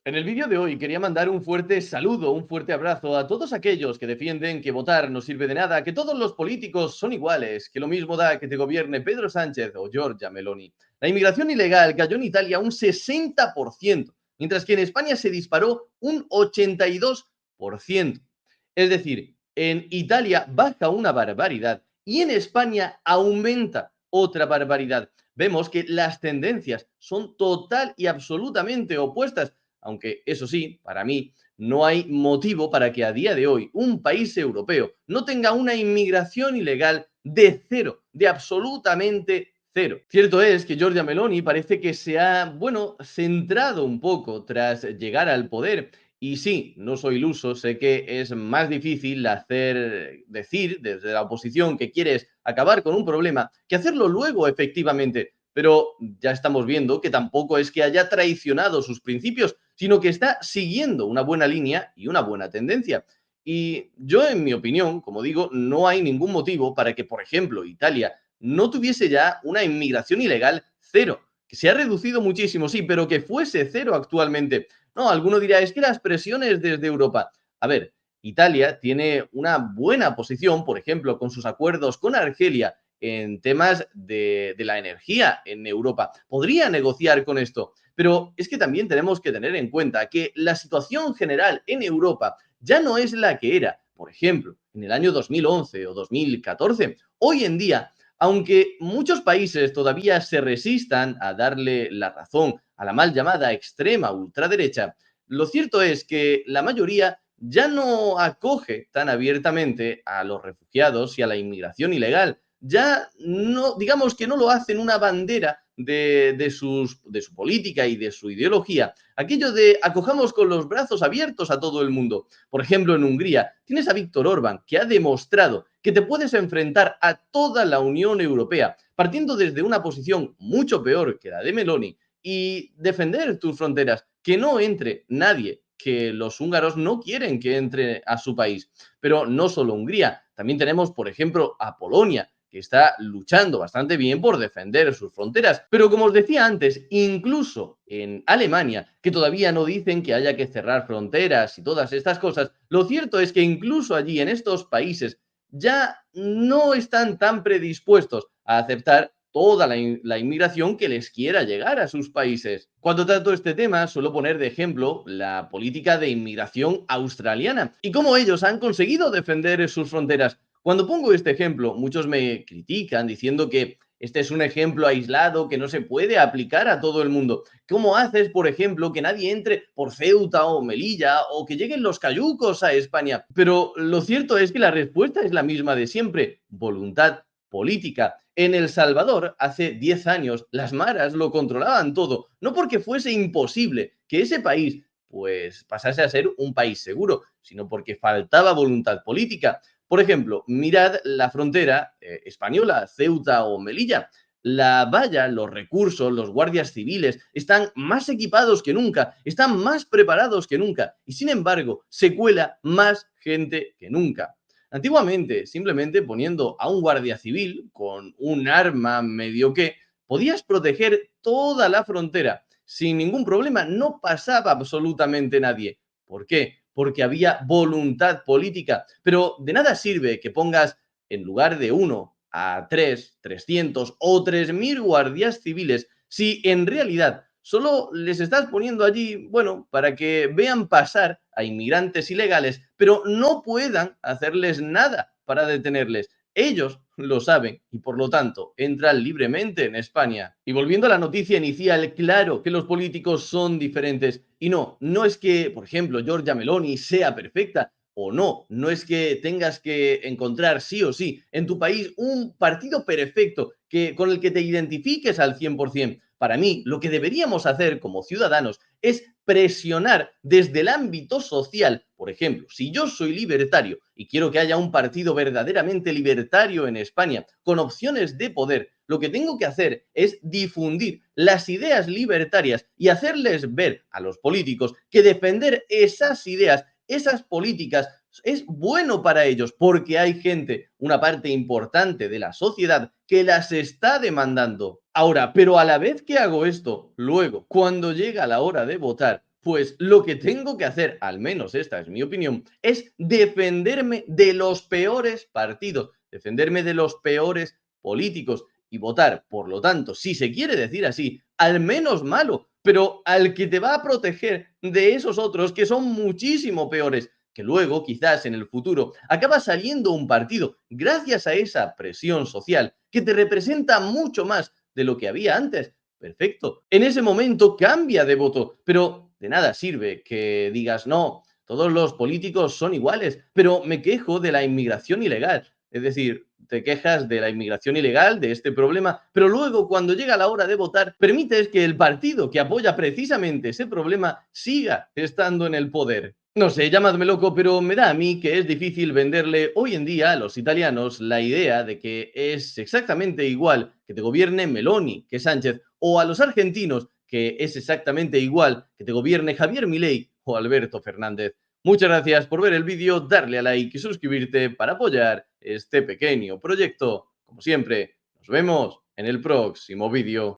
En el vídeo de hoy quería mandar un fuerte saludo, un fuerte abrazo a todos aquellos que defienden que votar no sirve de nada, que todos los políticos son iguales, que lo mismo da que te gobierne Pedro Sánchez o Giorgia Meloni. La inmigración ilegal cayó en Italia un 60%, mientras que en España se disparó un 82%. Es decir, en Italia baja una barbaridad y en España aumenta otra barbaridad. Vemos que las tendencias son total y absolutamente opuestas, aunque eso sí, para mí, no hay motivo para que a día de hoy un país europeo no tenga una inmigración ilegal de cero, de absolutamente cero. Cierto es que Giorgia Meloni parece que se ha, bueno, centrado un poco tras llegar al poder. Y sí, no soy iluso, sé que es más difícil decir desde la oposición que quieres acabar con un problema que hacerlo luego efectivamente. Pero ya estamos viendo que tampoco es que haya traicionado sus principios, sino que está siguiendo una buena línea y una buena tendencia. Y yo, en mi opinión, como digo, no hay ningún motivo para que, por ejemplo, Italia no tuviese ya una inmigración ilegal cero, que se ha reducido muchísimo, sí, pero que fuese cero actualmente. No, alguno dirá, es que las presiones desde Europa. A ver, Italia tiene una buena posición, por ejemplo, con sus acuerdos con Argelia en temas de la energía en Europa. Podría negociar con esto, pero es que también tenemos que tener en cuenta que la situación general en Europa ya no es la que era, por ejemplo, en el año 2011 o 2014. Hoy en día, aunque muchos países todavía se resistan a darle la razón a la mal llamada extrema ultraderecha, lo cierto es que la mayoría ya no acoge tan abiertamente a los refugiados y a la inmigración ilegal. Ya no, digamos que no lo hacen una bandera de su política y de su ideología, aquello de acojamos con los brazos abiertos a todo el mundo. Por ejemplo, en Hungría tienes a Víctor Orbán, que ha demostrado que te puedes enfrentar a toda la Unión Europea, partiendo desde una posición mucho peor que la de Meloni, y defender tus fronteras, que no entre nadie, que los húngaros no quieren que entre a su país. Pero no solo Hungría, también tenemos, por ejemplo, a Polonia, que está luchando bastante bien por defender sus fronteras. Pero como os decía antes, incluso en Alemania, que todavía no dicen que haya que cerrar fronteras y todas estas cosas, lo cierto es que incluso allí en estos países ya no están tan predispuestos a aceptar toda la inmigración que les quiera llegar a sus países. Cuando trato este tema, suelo poner de ejemplo la política de inmigración australiana y cómo ellos han conseguido defender sus fronteras. Cuando pongo este ejemplo, muchos me critican diciendo que este es un ejemplo aislado que no se puede aplicar a todo el mundo. ¿Cómo haces, por ejemplo, que nadie entre por Ceuta o Melilla o que lleguen los cayucos a España? Pero lo cierto es que la respuesta es la misma de siempre: voluntad política. En El Salvador, hace 10 años, las maras lo controlaban todo, no porque fuese imposible que ese país pues pasase a ser un país seguro, sino porque faltaba voluntad política. Por ejemplo, mirad la frontera española, Ceuta o Melilla. La valla, los recursos, los guardias civiles están más equipados que nunca, están más preparados que nunca y sin embargo se cuela más gente que nunca. Antiguamente, simplemente poniendo a un guardia civil con un arma medio que, podías proteger toda la frontera sin ningún problema, no pasaba absolutamente nadie. ¿Por qué? Porque había voluntad política. Pero de nada sirve que pongas en lugar de uno a 300 o 3000 guardias civiles si en realidad solo les estás poniendo allí, bueno, para que vean pasar a inmigrantes ilegales, pero no puedan hacerles nada para detenerles. Ellos lo saben y por lo tanto entran libremente en España. Y volviendo a la noticia inicial, claro que los políticos son diferentes y no es que, por ejemplo, Giorgia Meloni sea perfecta o no, no es que tengas que encontrar sí o sí en tu país un partido perfecto con el que te identifiques al 100%. Para mí, lo que deberíamos hacer como ciudadanos es presionar desde el ámbito social. Por ejemplo, si yo soy libertario y quiero que haya un partido verdaderamente libertario en España, con opciones de poder, lo que tengo que hacer es difundir las ideas libertarias y hacerles ver a los políticos que defender esas ideas, esas políticas, es bueno para ellos porque hay gente, una parte importante de la sociedad, que las está demandando. Ahora, pero a la vez que hago esto, luego, cuando llega la hora de votar, Pues lo que tengo que hacer, al menos esta es mi opinión, es defenderme de los peores partidos, defenderme de los peores políticos y votar, por lo tanto, si se quiere decir así, al menos malo, pero al que te va a proteger de esos otros que son muchísimo peores, que luego quizás en el futuro acaba saliendo un partido gracias a esa presión social que te representa mucho más de lo que había antes. Perfecto. En ese momento cambia de voto, pero de nada sirve que digas, no, todos los políticos son iguales, pero me quejo de la inmigración ilegal. Es decir, te quejas de la inmigración ilegal, de este problema, pero luego cuando llega la hora de votar, permites que el partido que apoya precisamente ese problema siga estando en el poder. No sé, llamadme loco, pero me da a mí que es difícil venderle hoy en día a los italianos la idea de que es exactamente igual que te gobierne Meloni que Sánchez, o a los argentinos que es exactamente igual que te gobierne Javier Milei o Alberto Fernández. Muchas gracias por ver el vídeo, darle a like y suscribirte para apoyar este pequeño proyecto. Como siempre, nos vemos en el próximo vídeo.